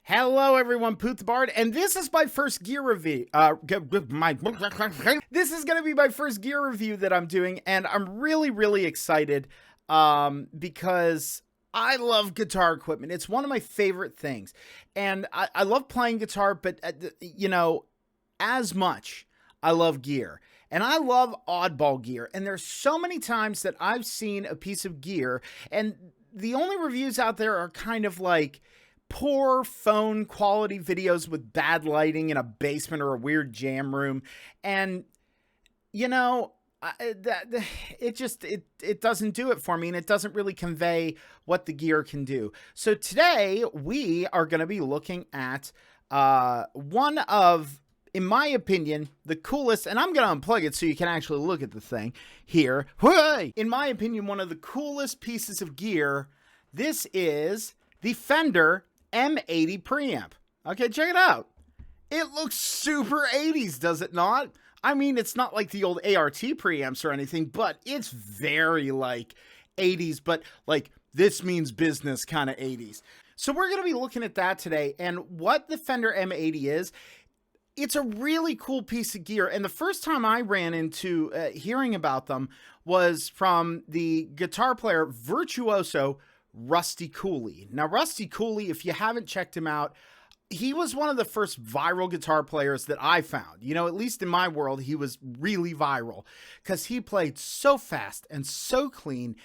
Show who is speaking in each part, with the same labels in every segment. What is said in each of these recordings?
Speaker 1: Hello everyone, Poot the Bard, and this is my first gear review. This is gonna be my first gear review that I'm doing, and I'm really excited because I love guitar equipment. It's one of my favorite things, and I love playing guitar, but as much I love gear. And I love oddball gear, and there's so many times that I've seen a piece of gear, and the only reviews out there are kind of like poor phone quality videos with bad lighting in a basement or a weird jam room. And it doesn't do it for me, and it doesn't really convey what the gear can do. So today we are going to be looking at one of, in my opinion, the coolest, and I'm going to unplug it so you can actually look at the thing here. In my opinion, one of the coolest pieces of gear. This is the Fender M-80 preamp. Okay, check it out. It looks super 80s, does it not? I mean, it's not like the old ART preamps or anything, but it's very like 80s, but like this means business kind of 80s. So we're going to be looking at that today, and what the Fender M-80 is. It's a really cool piece of gear, and the first time I ran into hearing about them was from the guitar player virtuoso Rusty Cooley. Now, Rusty Cooley, if you haven't checked him out, he was one of the first viral guitar players that I found. You know, at least in my world, he was really viral because he played so fast and so clean.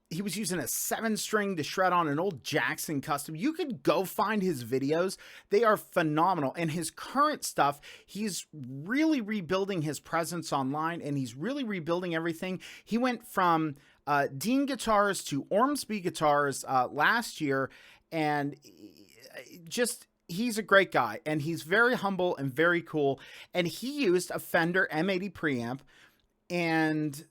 Speaker 1: He was using a 7-string to shred on an old Jackson Custom. You could go find his videos. They are phenomenal. And his current stuff, he's really rebuilding his presence online, and he's really rebuilding everything. He went from Dean Guitars to Ormsby Guitars last year, and he's a great guy, and he's very humble and very cool. And he used a Fender M-80 preamp, and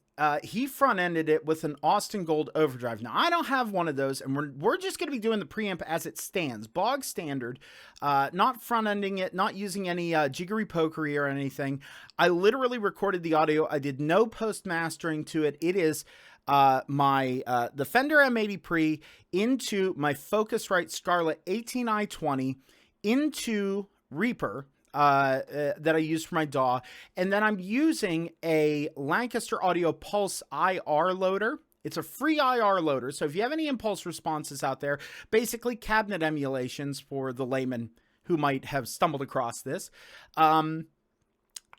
Speaker 1: he front-ended it with an Austin Gold Overdrive. Now, I don't have one of those, and we're just going to be doing the preamp as it stands, bog standard, not front-ending it, not using any jiggery-pokery or anything. I literally recorded the audio. I did no post-mastering to it. It is the Fender M-80 Pre into my Focusrite Scarlett 18i20 into Reaper that I use for my DAW, and then I'm using a Lancaster Audio Pulse IR loader. It's a free IR loader, so if you have any impulse responses out there, basically cabinet emulations for the layman who might have stumbled across this. And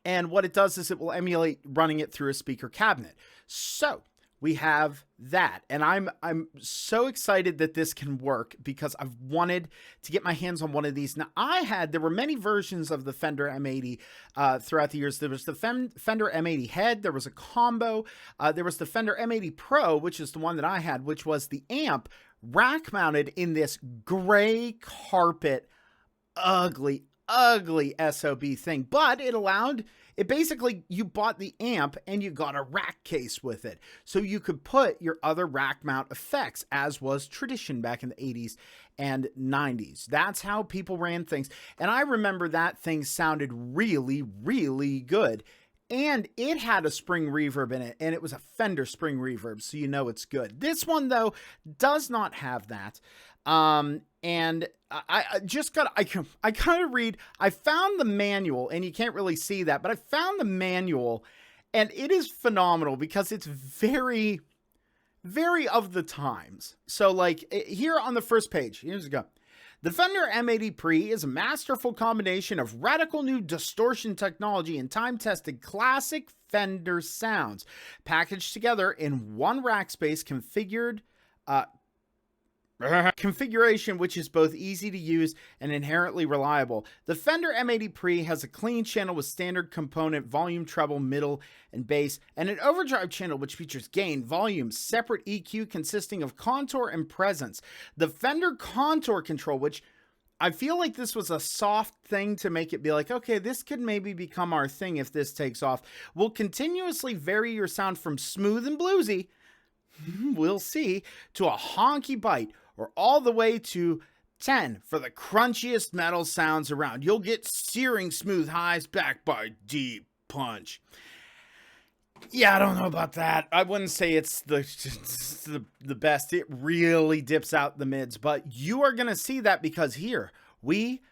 Speaker 1: what it does is it will emulate running it through a speaker cabinet. So we have that, and I'm so excited that this can work because I've wanted to get my hands on one of these. Now, there were many versions of the Fender M-80 throughout the years. There was the Fender M-80 head, there was a combo, there was the Fender M-80 Pro, which is the one that I had, which was the amp rack mounted in this gray carpet, ugly SOB thing, but it basically, you bought the amp and you got a rack case with it. So you could put your other rack mount effects, as was tradition back in the 80s and 90s. That's how people ran things. And I remember that thing sounded really good. And it had a spring reverb in it, and it was a Fender spring reverb, so you know it's good. This one, though, does not have that. And I kind of read, I found the manual, and you can't really see that, but I found the manual, and it is phenomenal because it's very of the times. So like here on the first page, here's it go. The Fender M-80 Pre is a masterful combination of radical new distortion technology and time-tested classic Fender sounds, packaged together in one rack space configuration, which is both easy to use and inherently reliable. The Fender M-80 Pre has a clean channel with standard component volume, treble, middle, and bass, and an overdrive channel which features gain, volume, separate EQ consisting of contour and presence. The Fender contour control, which I feel like this was a soft thing to make it be like, okay, this could maybe become our thing if this takes off, will continuously vary your sound from smooth and bluesy, we'll see, to a honky bite, or all the way to 10 for the crunchiest metal sounds around. You'll get searing smooth highs backed by deep punch. Yeah, I don't know about that. I wouldn't say it's the best. It really dips out the mids, but you are going to see that because here we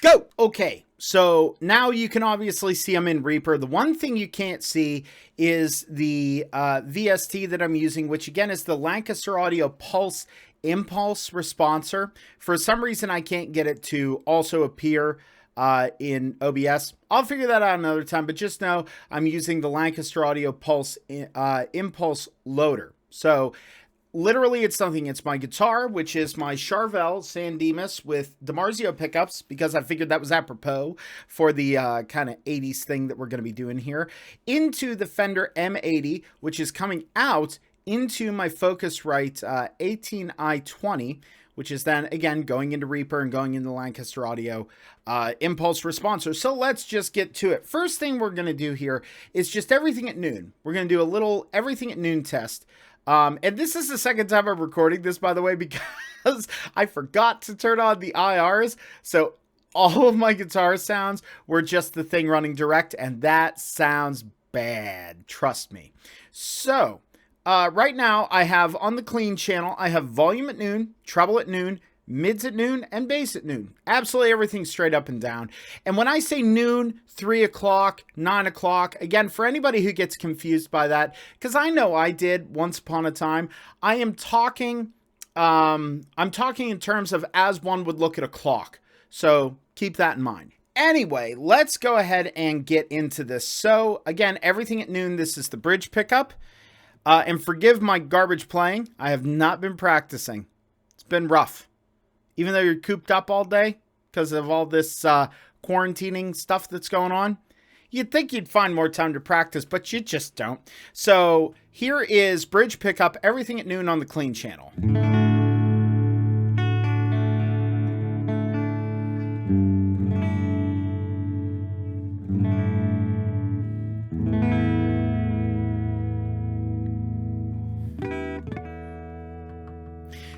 Speaker 1: go. Okay, so now you can obviously see I'm in Reaper. The one thing you can't see is the VST that I'm using, which again is the Lancaster Audio Pulse Impulse Responser. For some reason, I can't get it to also appear in OBS. I'll figure that out another time, but just know I'm using the Lancaster Audio Pulse Impulse Loader. So literally, it's my guitar, which is my Charvel San Dimas with DiMarzio pickups, because I figured that was apropos for the kind of 80s thing that we're going to be doing here, into the Fender M-80, which is coming out into my Focusrite 18i20, which is then, again, going into Reaper and going into Lancaster Audio Impulse Responser. So let's just get to it. First thing we're going to do here is just everything at noon. We're going to do a little everything at noon test. And this is the second time I'm recording this, by the way, because I forgot to turn on the IRs. So all of my guitar sounds were just the thing running direct, and that sounds bad. Trust me. So right now I have on the clean channel, I have volume at noon, treble at noon, mids at noon, and bass at noon. Absolutely everything straight up and down. And when I say noon, 3 o'clock, 9 o'clock, again, for anybody who gets confused by that, because I know I did once upon a time, I'm talking in terms of as one would look at a clock. So keep that in mind. Anyway, let's go ahead and get into this. So again, everything at noon, this is the bridge pickup. And forgive my garbage playing. I have not been practicing. It's been rough. Even though you're cooped up all day because of all this quarantining stuff that's going on, you'd think you'd find more time to practice, but you just don't. So here is bridge pickup, everything at noon on the clean channel.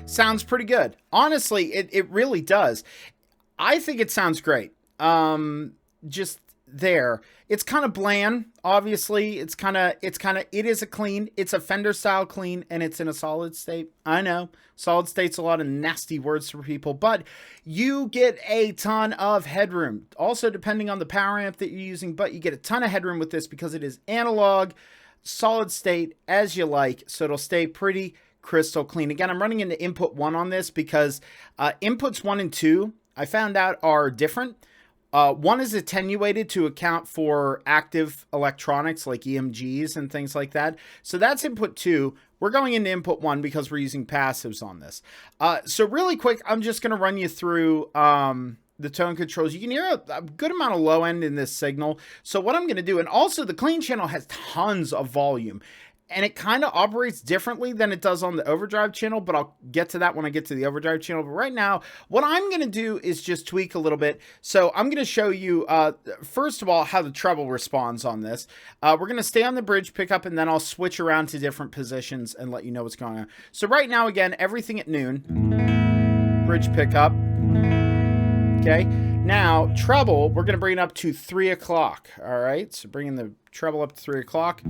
Speaker 1: Sounds pretty good. Honestly, it really does. I think it sounds great. Just there. It's kind of bland, obviously. It is a clean. It's a Fender style clean, and it's in a solid state. I know. Solid state's a lot of nasty words for people, but you get a ton of headroom. Also, depending on the power amp that you're using, but you get a ton of headroom with this because it is analog, solid state, as you like, so it'll stay pretty crystal clean. Again, I'm running into input 1 on this because inputs 1 and 2, I found out, are different. 1 is attenuated to account for active electronics like EMGs and things like that. So that's input 2. We're going into input 1 because we're using passives on this. So really quick, I'm just going to run you through the tone controls. You can hear a good amount of low end in this signal. So what I'm going to do, and also the clean channel has tons of volume, and it kind of operates differently than it does on the Overdrive channel, but I'll get to that when I get to the Overdrive channel. But right now, what I'm going to do is just tweak a little bit. So I'm going to show you, first of all, how the treble responds on this. We're going to stay on the bridge pickup, and then I'll switch around to different positions and let you know what's going on. So right now, again, everything at noon. Bridge pickup. Okay. Now, treble, we're going to bring it up to 3 o'clock. All right. So bringing the treble up to 3 o'clock.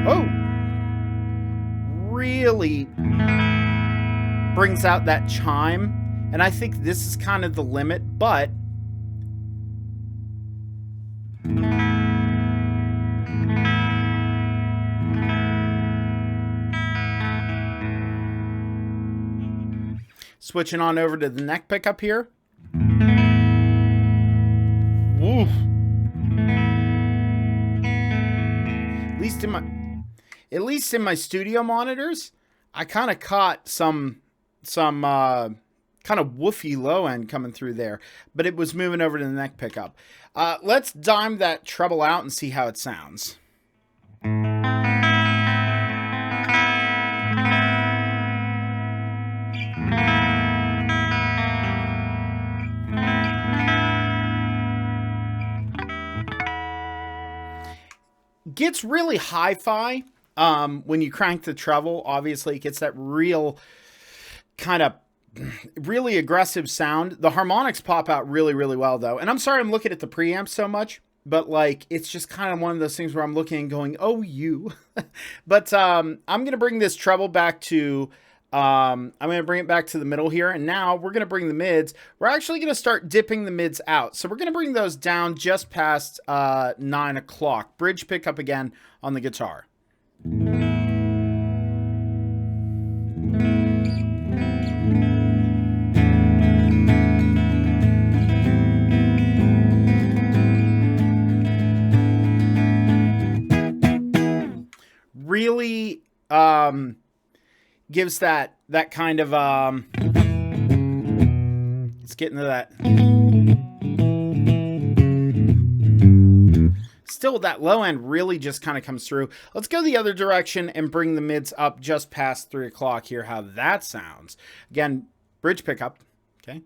Speaker 1: Oh, really brings out that chime. And I think this is kind of the limit, but switching on over to the neck pickup here. Woof. At least in my studio monitors, I kind of caught some kind of woofy low end coming through there, but it was moving over to the neck pickup. Let's dime that treble out and see how it sounds. Gets really hi-fi when you crank the treble. Obviously, it gets that real kind of really aggressive sound. The harmonics pop out really, really well, though. And I'm sorry I'm looking at the preamp so much, but like it's just kind of one of those things where I'm looking and going, oh, you. But I'm going to bring this treble back to I'm going to bring it back to the middle here, and now we're going to bring the mids. We're actually going to start dipping the mids out. So we're going to bring those down just past 9 o'clock. Bridge pickup again on the guitar. Really gives that kind of let's get into that. Still, that low end really just kind of comes through. Let's go the other direction and bring the mids up just past 3 o'clock. Hear how that sounds. Again, bridge pickup. Okay.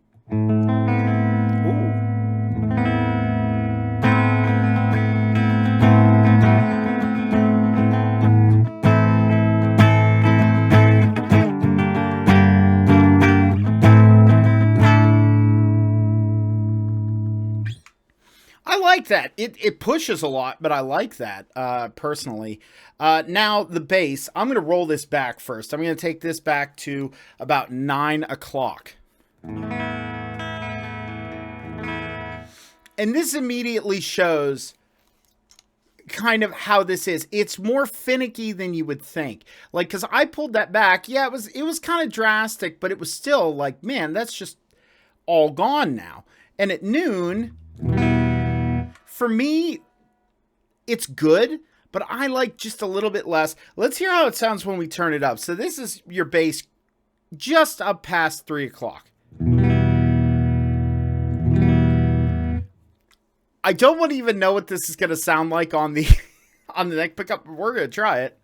Speaker 1: I like that. It pushes a lot, but I like that personally. Now the bass, I'm going to roll this back first. I'm going to take this back to about 9 o'clock. And this immediately shows kind of how this is. It's more finicky than you would think. Like, because I pulled that back. Yeah, it was kind of drastic, but it was still like, man, that's just all gone now. And at noon, for me, it's good, but I like just a little bit less. Let's hear how it sounds when we turn it up. So this is your bass just up past 3 o'clock. I don't want to even know what this is going to sound like on the on the neck pickup, but we're going to try it.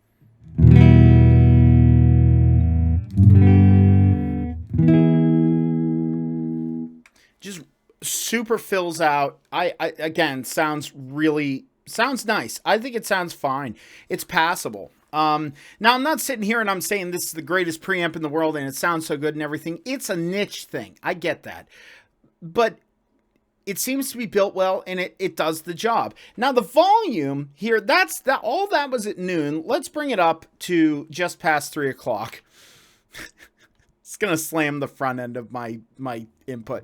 Speaker 1: Just super fills out. I again, sounds nice. I think it sounds fine. It's passable. Now I'm not sitting here and I'm saying this is the greatest preamp in the world and it sounds so good and everything. It's a niche thing. I get that. But it seems to be built well and it does the job. Now the volume here, all that was at noon. Let's bring it up to just past 3 o'clock. It's going to slam the front end of my input.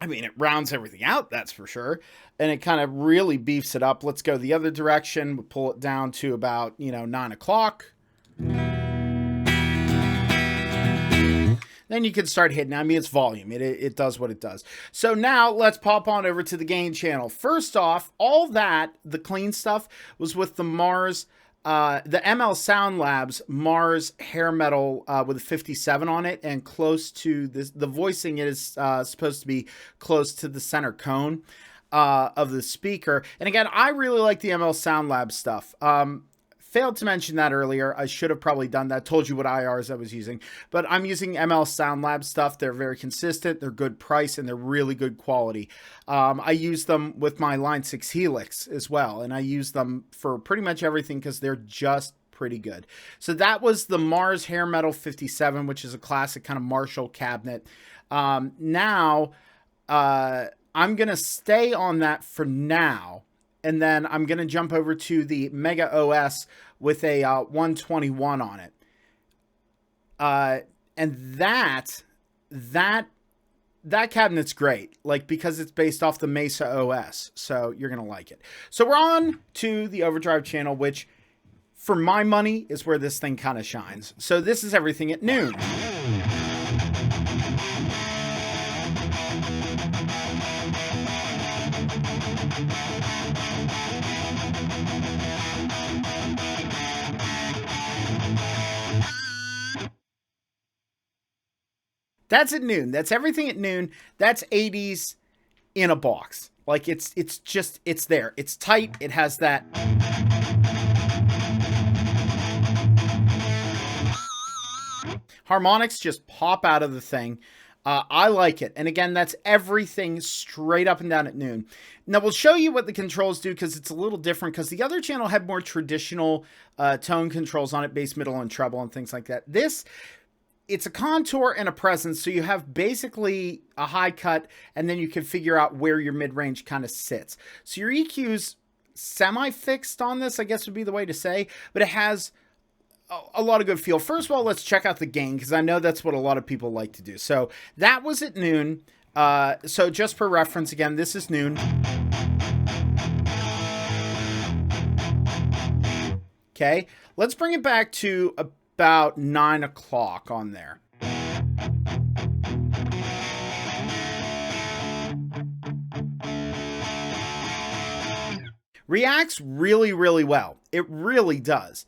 Speaker 1: I mean, it rounds everything out, that's for sure. And it kind of really beefs it up. Let's go the other direction. We'll pull it down to about, 9 o'clock. Then you can start hitting. I mean, it's volume. It does what it does. So now let's pop on over to the gain channel. First off, all that, the clean stuff, was with the Mars, the ML Sound Labs Mars hair metal with a 57 on it, and close to this. The voicing is supposed to be close to the center cone of the speaker. And again, I really like the ML Sound Labs stuff. Failed to mention that earlier. I should have probably done that. Told you what IRs I was using. But I'm using ML Sound Lab stuff. They're very consistent. They're good price, and they're really good quality. I use them with my Line 6 Helix as well. And I use them for pretty much everything because they're just pretty good. So that was the Mars Hair Metal 57, which is a classic kind of Marshall cabinet. Now, I'm going to stay on that for now. And then I'm going to jump over to the Mega OS with a 121 on it. And that cabinet's great, like, because it's based off the Mesa OS. So you're going to like it. So we're on to the Overdrive channel, which for my money is where this thing kind of shines. So this is everything at noon. That's at noon. That's everything at noon. That's 80s in a box. Like, it's there. It's tight. It has that. Harmonics just pop out of the thing. I like it. And again, that's everything straight up and down at noon. Now, we'll show you what the controls do because it's a little different, because the other channel had more traditional tone controls on it, bass, middle, and treble and things like that. It's a contour and a presence, so you have basically a high cut, and then you can figure out where your mid-range kind of sits. So your EQs semi-fixed on this, I guess would be the way to say, but it has a lot of good feel. First of all, let's check out the gain, because I know that's what a lot of people like to do. So that was at noon. So just for reference, again, this is noon. Okay, let's bring it back to about 9 o'clock on there. Reacts really, really well. It really does.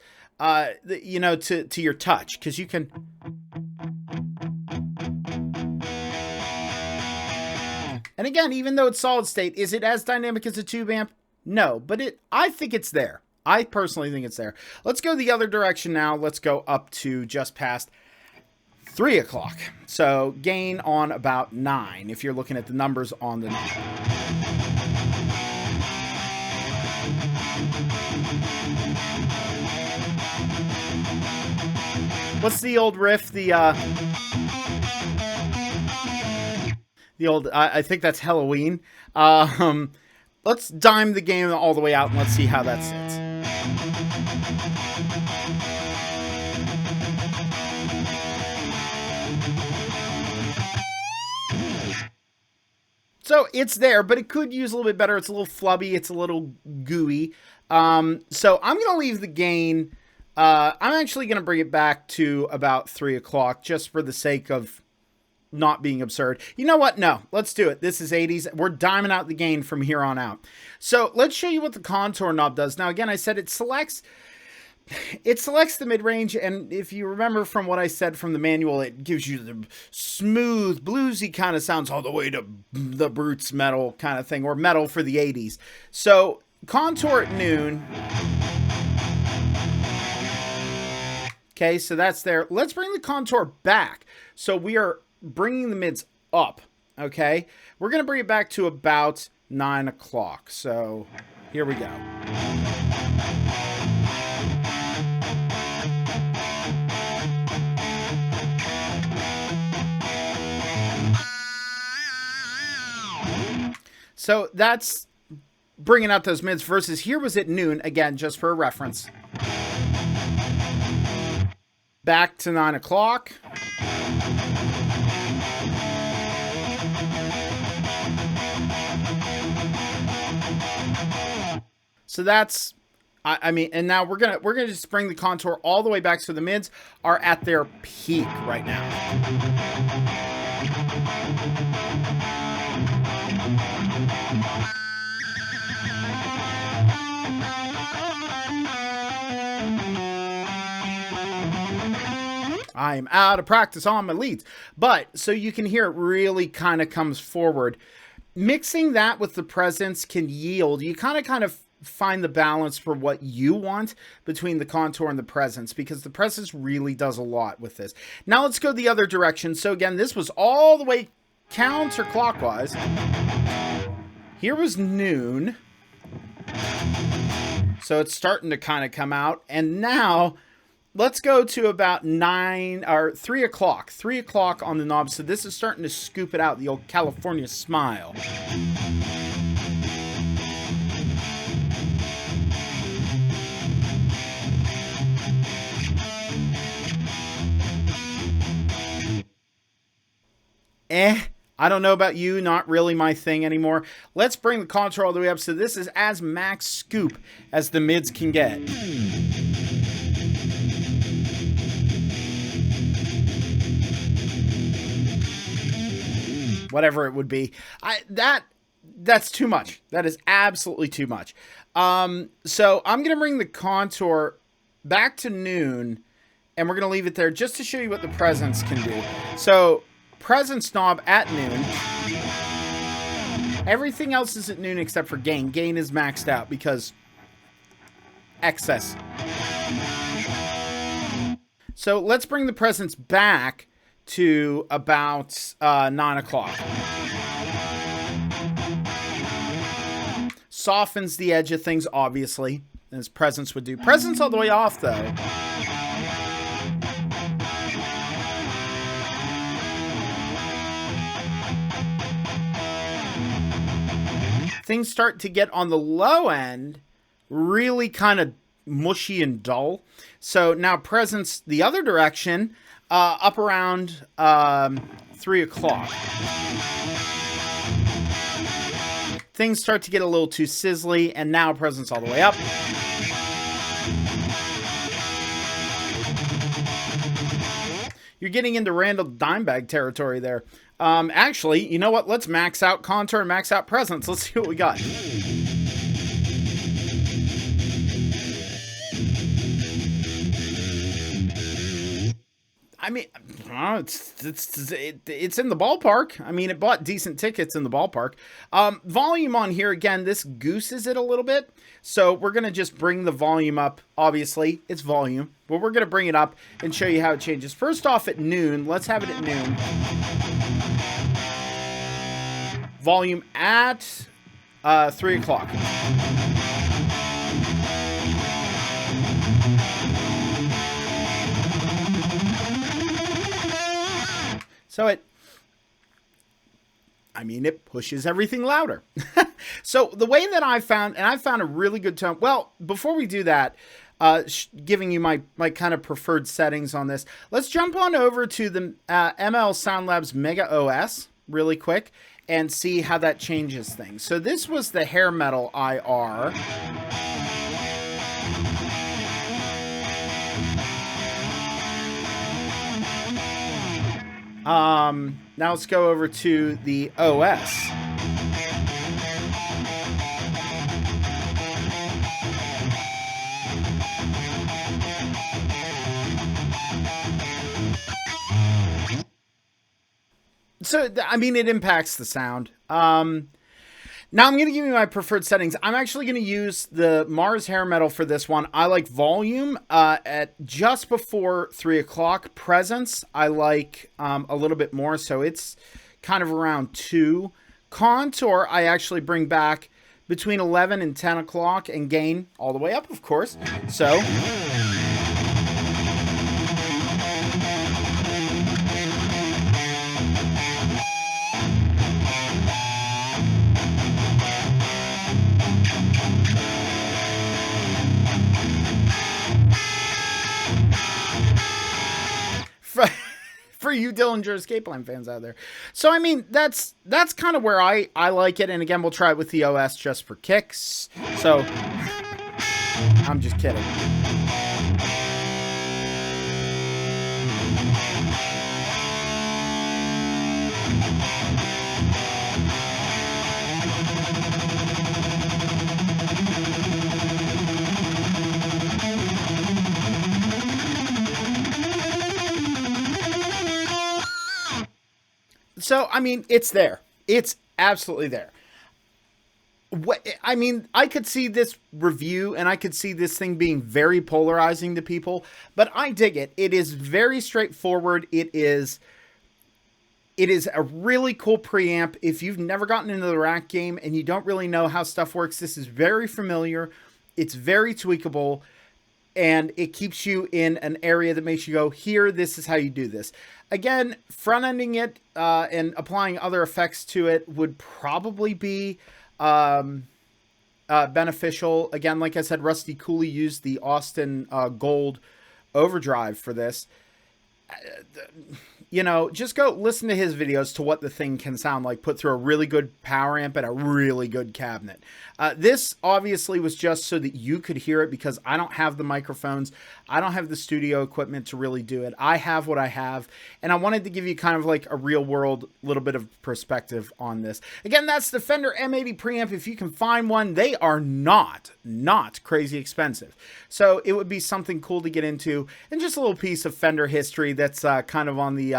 Speaker 1: You know, to your touch, because you can. And again, even though it's solid state, is it as dynamic as a tube amp? No, but I think it's there. I personally think it's there. Let's go the other direction now. Let's go up to just past 3 o'clock. So gain on about 9, if you're looking at the numbers on the knob. What's the old riff? The old, I think that's Halloween. Let's dime the game all the way out and let's see how that sits. So it's there, but it could use a little bit better. It's a little flubby. It's a little gooey. So I'm going to leave the gain. I'm actually going to bring it back to about 3 o'clock just for the sake of not being absurd. You know what? No, let's do it. This is 80s. We're diming out the gain from here on out. So let's show you what the contour knob does. Now, again, I said it selects the mid-range, and if you remember from what I said from the manual, it gives you the smooth, bluesy kind of sounds all the way to the Brutes metal kind of thing, or metal for the 80s. So contour at noon. Okay, so that's there. Let's bring the contour back. So we are bringing the mids up, okay? We're going to bring it back to about 9 o'clock. So here we go. So that's bringing out those mids versus here was at noon, again, just for a reference. Back to 9 o'clock. So that's, I mean, and now we're gonna just bring the contour all the way back so the mids are at their peak right now. I'm out of practice on my leads. But, so you can hear it really kind of comes forward. Mixing that with the presence can yield. You kind of find the balance for what you want between the contour and the presence, because the presence really does a lot with this. Now let's go the other direction. So again, this was all the way counterclockwise. Here was noon. So it's starting to kind of come out. And now let's go to about 3 o'clock. 3 o'clock on the knob. So this is starting to scoop it out, the old California smile. I don't know about you, not really my thing anymore. Let's bring the contour all the way up. So this is as max scoop as the mids can get. Whatever it would be. That's too much. That is absolutely too much. So I'm going to bring the contour back to noon, and we're going to leave it there just to show you what the presence can do. So presence knob at noon. Everything else is at noon except for gain. Gain is maxed out because excess. So let's bring the presence back to about 9 o'clock. Softens the edge of things, obviously, as presence would do. Presence all the way off, though. Things start to get on the low end really kind of mushy and dull. So now presence the other direction, up around 3 o'clock. Things start to get a little too sizzly, and now presence all the way up. You're getting into Randall Dimebag territory there. Actually, you know what? Let's max out contour and max out presence. Let's see what we got. I mean, it's in the ballpark. I mean, it bought decent tickets in the ballpark. Volume on here, again, this gooses it a little bit. So we're going to just bring the volume up. Obviously, it's volume. But we're going to bring it up and show you how it changes. First off, at noon. Let's have it at noon. Volume at 3 o'clock. So it pushes everything louder. So the way that I found a really good tone. Well, before we do that, giving you my kind of preferred settings on this, let's jump on over to the ML Sound Labs Mega OS really quick and see how that changes things. So this was the hair metal IR. Now let's go over to the OS. So, I mean, it impacts the sound. Now I'm going to give you my preferred settings. I'm actually going to use the Mars hair metal for this one. I like volume at just before 3 o'clock. Presence, I like a little bit more, so it's kind of around 2. Contour, I actually bring back between 11 and 10 o'clock, and gain all the way up, of course. So... for you Dillinger Escape Line fans out there. So, I mean, that's kind of where I like it. And again, we'll try it with the OS just for kicks. So, I'm just kidding. So, I mean, it's there. It's absolutely there. I mean, I could see this review and I could see this thing being very polarizing to people, but I dig it. It is very straightforward. It is a really cool preamp. If you've never gotten into the rack game and you don't really know how stuff works, this is very familiar. It's very tweakable, and it keeps you in an area that makes you go, here, this is how you do this. Again, front-ending it and applying other effects to it would probably be beneficial. Again, like I said, Rusty Cooley used the Austin Gold Overdrive for this. You know, just go listen to his videos to what the thing can sound like put through a really good power amp and a really good cabinet. This obviously was just so that you could hear it, because I don't have the microphones. I don't have the studio equipment to really do it. I have what I have, and I wanted to give you kind of like a real world little bit of perspective on this. Again, that's the Fender M-80 preamp. If you can find one, they are not crazy expensive. So it would be something cool to get into, and just a little piece of Fender history that's kind of on the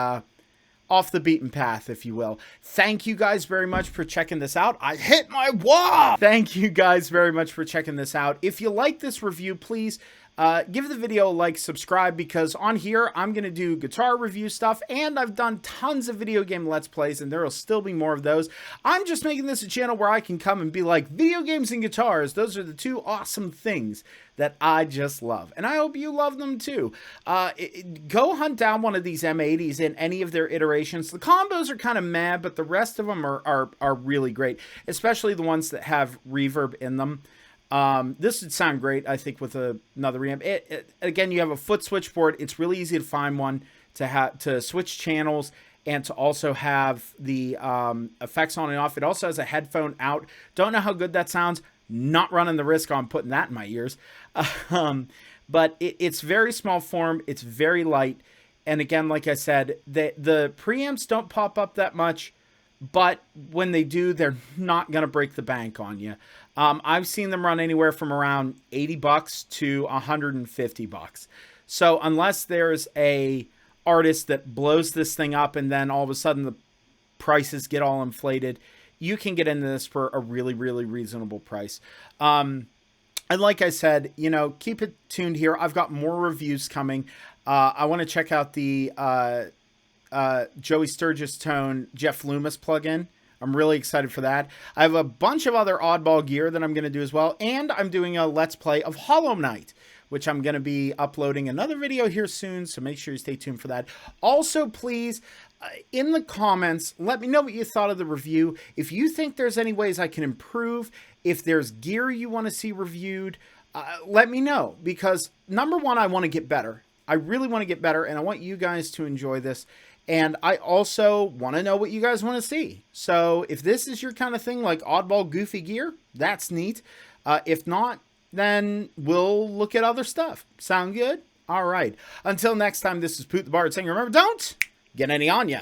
Speaker 1: off the beaten path, if you will. Thank you guys very much for checking this out. I hit my wall! Thank you guys very much for checking this out. If you like this review, please give the video a like, subscribe, because on here I'm going to do guitar review stuff, and I've done tons of video game Let's Plays, and there will still be more of those. I'm just making this a channel where I can come and be like, video games and guitars, those are the two awesome things that I just love, and I hope you love them too. Go hunt down one of these M-80s in any of their iterations. The combos are kind of mad, but the rest of them are really great, especially the ones that have reverb in them. This would sound great, I think, with another reamp. Again, you have a foot switchboard. It's really easy to find one to switch channels and to also have the effects on and off. It also has a headphone out. Don't know how good that sounds. Not running the risk on putting that in my ears. But it's very small form. It's very light. And again, like I said, the preamps don't pop up that much. But when they do, they're not going to break the bank on you. I've seen them run anywhere from around $80 to $150. So unless there's a artist that blows this thing up and then all of a sudden the prices get all inflated, you can get into this for a really, really reasonable price. And like I said, you know, keep it tuned here. I've got more reviews coming. I want to check out the Joey Sturgis Tone Jeff Loomis plugin. I'm really excited for that. I have a bunch of other oddball gear that I'm going to do as well. And I'm doing a Let's Play of Hollow Knight, which I'm going to be uploading another video here soon. So make sure you stay tuned for that. Also, please, in the comments, let me know what you thought of the review. If you think there's any ways I can improve, if there's gear you want to see reviewed, let me know. Because number one, I want to get better. I really want to get better, and I want you guys to enjoy this. And I also want to know what you guys want to see. So if this is your kind of thing, like oddball goofy gear, that's neat. If not, then we'll look at other stuff. Sound good? All right. Until next time, this is Poot the Bard saying, remember, don't get any on ya.